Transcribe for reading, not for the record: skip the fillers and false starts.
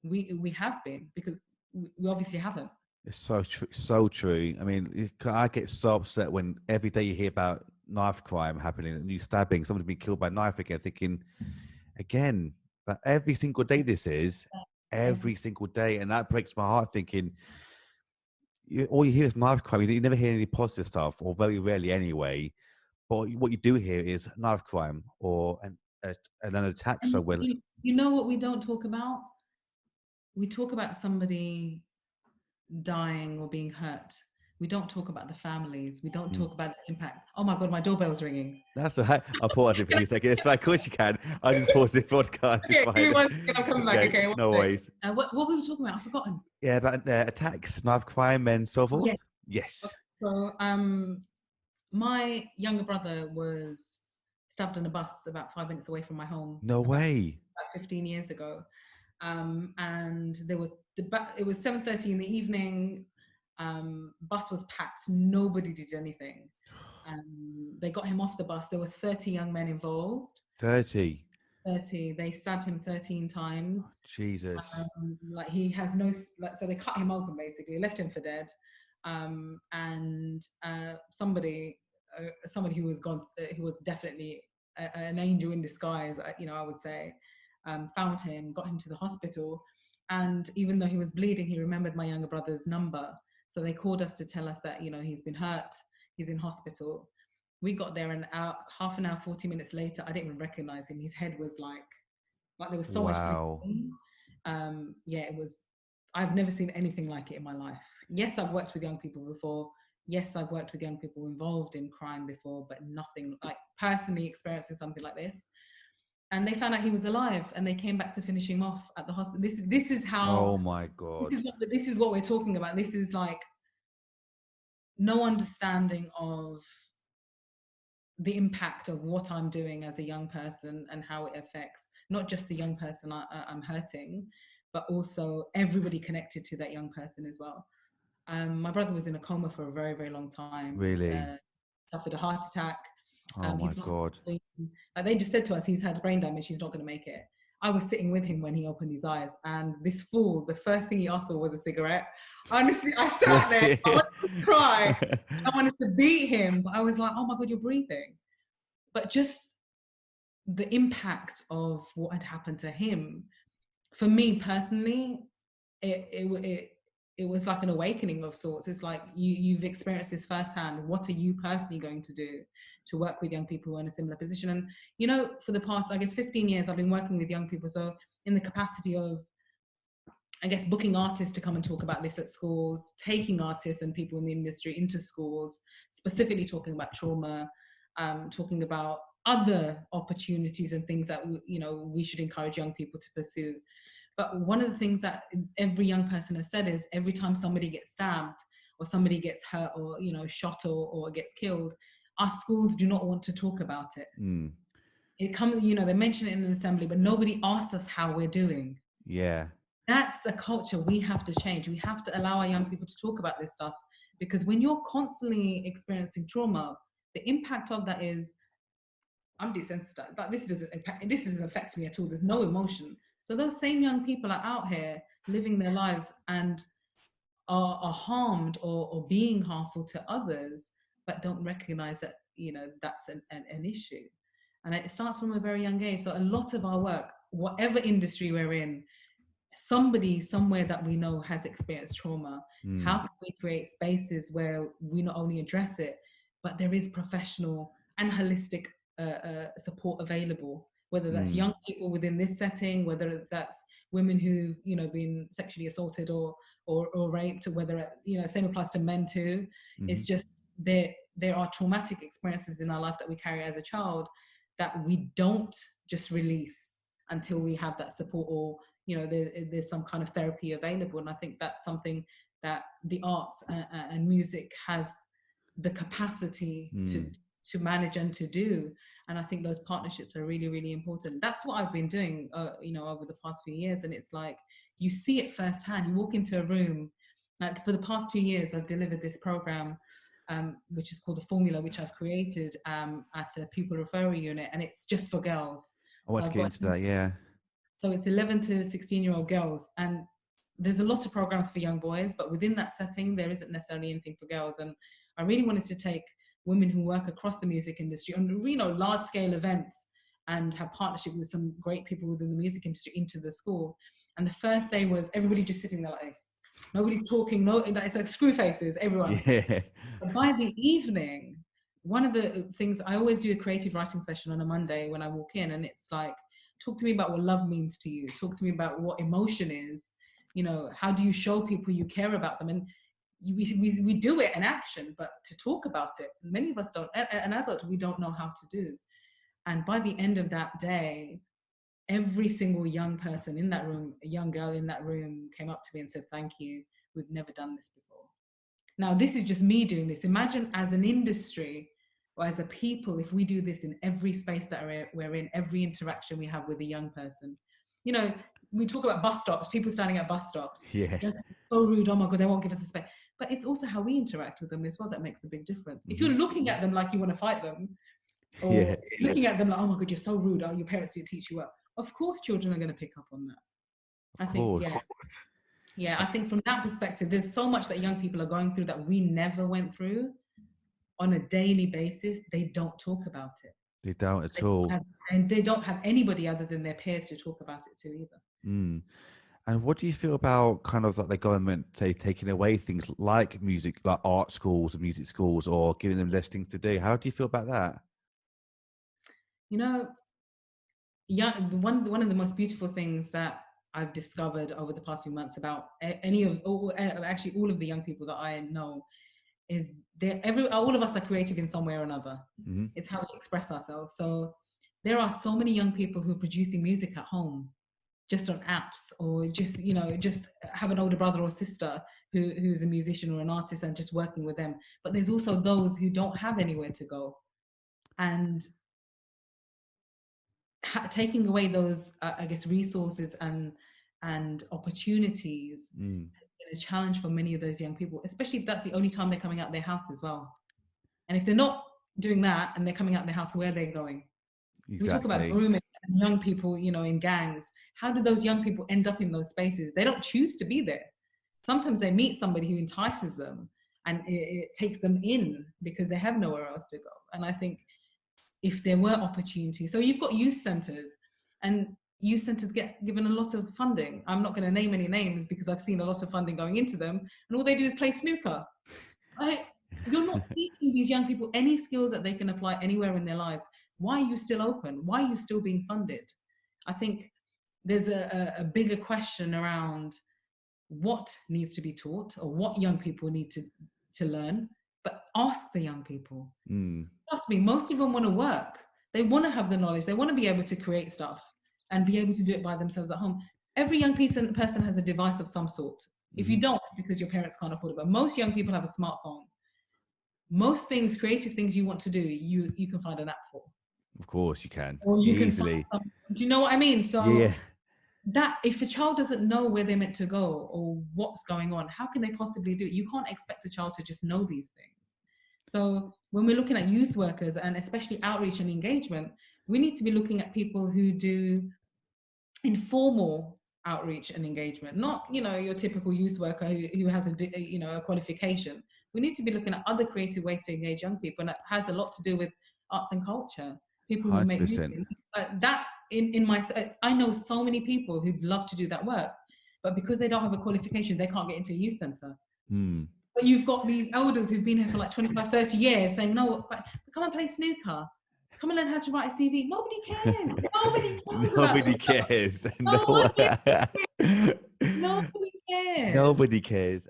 we have been, because we obviously haven't. It's so true. So true. I mean, I get so upset when every day you hear about knife crime happening, and you stabbing, somebody's been killed by knife again, thinking, again, that every single day this is, every single day. And that breaks my heart thinking, all you hear is knife crime. You never hear any positive stuff, or very rarely anyway. But what you do hear is knife crime or an attack. So And well, you know what we don't talk about? We talk about somebody dying or being hurt. We don't talk about the families. We don't mm, talk about the impact. Oh my God, my doorbell's ringing. that's all right. I'll pause it for 2 seconds. It's fine. Of course you can. I just pause the podcast. It's Okay, give me fine. 1 second. I'm coming It's back. okay. Okay, one No sec. worries. What were we talking about? I've forgotten. Yeah, about attacks, knife crime, and so Oh, forth. yeah. Yes. So, my younger brother was stabbed on a bus about 5 minutes away from my home No way. about 15 years ago. And it was 7:30 in the evening. Bus was packed. Nobody did anything. They got him off the bus. There were 30 young men involved. 30. 30. They stabbed him 13 times. Jesus. Like he has no, like, so they cut him open basically, left him for dead. And somebody who was gone, who was definitely an angel in disguise, I would say, found him, got him to the hospital. And even though he was bleeding, he remembered my younger brother's number. So they called us to tell us that, he's been hurt, he's in hospital. We got there half an hour, 40 minutes later. I didn't even recognize him. His head was like there was so much Wow. pain. Yeah, it was. I've never seen anything like it in my life. Yes, I've worked with young people before. Yes, I've worked with young people involved in crime before, but nothing like personally experiencing something like this. And they found out he was alive, and they came back to finish him off at the hospital. This is how. Oh my God. This is what we're talking about. This is like no understanding of the impact of what I'm doing as a young person and how it affects not just the young person I'm hurting, but also everybody connected to that young person as well. My brother was in a coma for a very, very long time. Really? Suffered a heart attack. Oh my He's lost. God. Like they just said to us, he's had brain damage. He's not going to make it. I was sitting with him when he opened his eyes, and this fool, the first thing he asked for was a cigarette. Honestly, I sat there. I wanted to cry. I wanted to beat him, but I was like, "Oh my God, you're breathing." But just the impact of what had happened to him, for me personally, it was like an awakening of sorts. It's like you've experienced this firsthand. What are you personally going to do to work with young people who are in a similar position? And for the past, I guess, 15 years, I've been working with young people. So in the capacity of, I guess, booking artists to come and talk about this at schools, taking artists and people in the industry into schools, specifically talking about trauma, talking about other opportunities and things that we should encourage young people to pursue. But one of the things that every young person has said is every time somebody gets stabbed or somebody gets hurt or shot or gets killed, our schools do not want to talk about it. It comes, they mention it in an assembly, but nobody asks us how we're doing. Yeah. That's a culture we have to change. We have to allow our young people to talk about this stuff, because when you're constantly experiencing trauma, the impact of that is, I'm desensitized. Like this doesn't affect me at all. There's no emotion. So those same young people are out here living their lives and are harmed or being harmful to others, but don't recognize that that's an issue. And it starts from a very young age. So a lot of our work, whatever industry we're in, somebody somewhere that we know has experienced trauma. How can we create spaces where we not only address it, but there is professional and holistic support available, whether that's young people within this setting, whether that's women who've been sexually assaulted or raped, whether same applies to men too. It's just there are traumatic experiences in our life that we carry as a child that we don't just release until we have that support, or there's some kind of therapy available. And I think that's something that the arts and music has the capacity to manage and to do. And I think those partnerships are really, really important. That's what I've been doing over the past few years. And it's like you see it firsthand. You walk into a room. Like for the past 2 years, I've delivered this program which is called The Formula, which I've created at a pupil referral unit, and it's just for girls. I want to get into that, yeah. So it's 11 to 16-year-old girls. And there's a lot of programs for young boys, but within that setting, there isn't necessarily anything for girls. And I really wanted to take women who work across the music industry on, large scale events and have partnership with some great people within the music industry into the school. And the first day was everybody just sitting there like this. Nobody talking, it's like screw faces, everyone. Yeah. But by the evening, one of the things, I always do a creative writing session on a Monday when I walk in, and it's like, talk to me about what love means to you. Talk to me about what emotion is. How do you show people you care about them? And we do it in action, but to talk about it, many of us don't. And as adults, we don't know how to do. And by the end of that day, every single young person in that room, a young girl in that room, came up to me and said, "Thank you. We've never done this before." Now, this is just me doing this. Imagine as an industry or as a people, if we do this in every space that we're in, every interaction we have with a young person. We talk about bus stops, people standing at bus stops. Yeah. They're so rude, oh my God, they won't give us a space. But it's also how we interact with them as well that makes a big difference. If you're looking at them like you want to fight them, or looking at them like, oh my God, you're so rude, your parents didn't teach you well. Of course, children are going to pick up on that. I think from that perspective, there's so much that young people are going through that we never went through on a daily basis. They don't talk about it. They don't at all. And they don't have anybody other than their peers to talk about it to either. And what do you feel about kind of like the government, say, taking away things like music, like art schools and music schools, or giving them less things to do? How do you feel about that? One of the most beautiful things that I've discovered over the past few months about all of the young people that I know is all of us are creative in some way or another. It's how we express ourselves. So there are so many young people who are producing music at home, just on apps, or just have an older brother or sister who's a musician or an artist and just working with them. But there's also those who don't have anywhere to go, and taking away those resources and opportunities has been a challenge for many of those young people, especially if that's the only time they're coming out of their house as well. And if they're not doing that and they're coming out of their house, where are they going? Exactly. We talk about grooming and young people, in gangs. How do those young people end up in those spaces? They don't choose to be there. Sometimes they meet somebody who entices them and it takes them in because they have nowhere else to go. And I think if there were opportunities, so you've got youth centers, and youth centers get given a lot of funding. I'm not going to name any names because I've seen a lot of funding going into them, and all they do is play snooker. Right? You're not teaching these young people any skills that they can apply anywhere in their lives. Why are you still open? Why are you still being funded? I think there's a bigger question around what needs to be taught or what young people need to learn, but ask the young people. Trust me, most of them want to work. They want to have the knowledge. They want to be able to create stuff and be able to do it by themselves at home. Every young person has a device of some sort. If you don't, it's because your parents can't afford it. But most young people have a smartphone. Most things, creative things you want to do, you can find an app for. Of course you can. Or you easily. Do you know what I mean? So yeah. That if a child doesn't know where they're meant to go or what's going on, how can they possibly do it? You can't expect a child to just know these things. So when we're looking at youth workers and especially outreach and engagement, we need to be looking at people who do informal outreach and engagement, not your typical youth worker who has a qualification. We need to be looking at other creative ways to engage young people, and that has a lot to do with arts and culture. People who 100%. Make music. That I know so many people who'd love to do that work, but because they don't have a qualification, they can't get into a youth center. But you've got these elders who've been here for like 25, 30 years saying, no, come and play snooker. Come and learn how to write a CV. Nobody cares. Nobody cares. Nobody cares. Nobody cares. Nobody cares.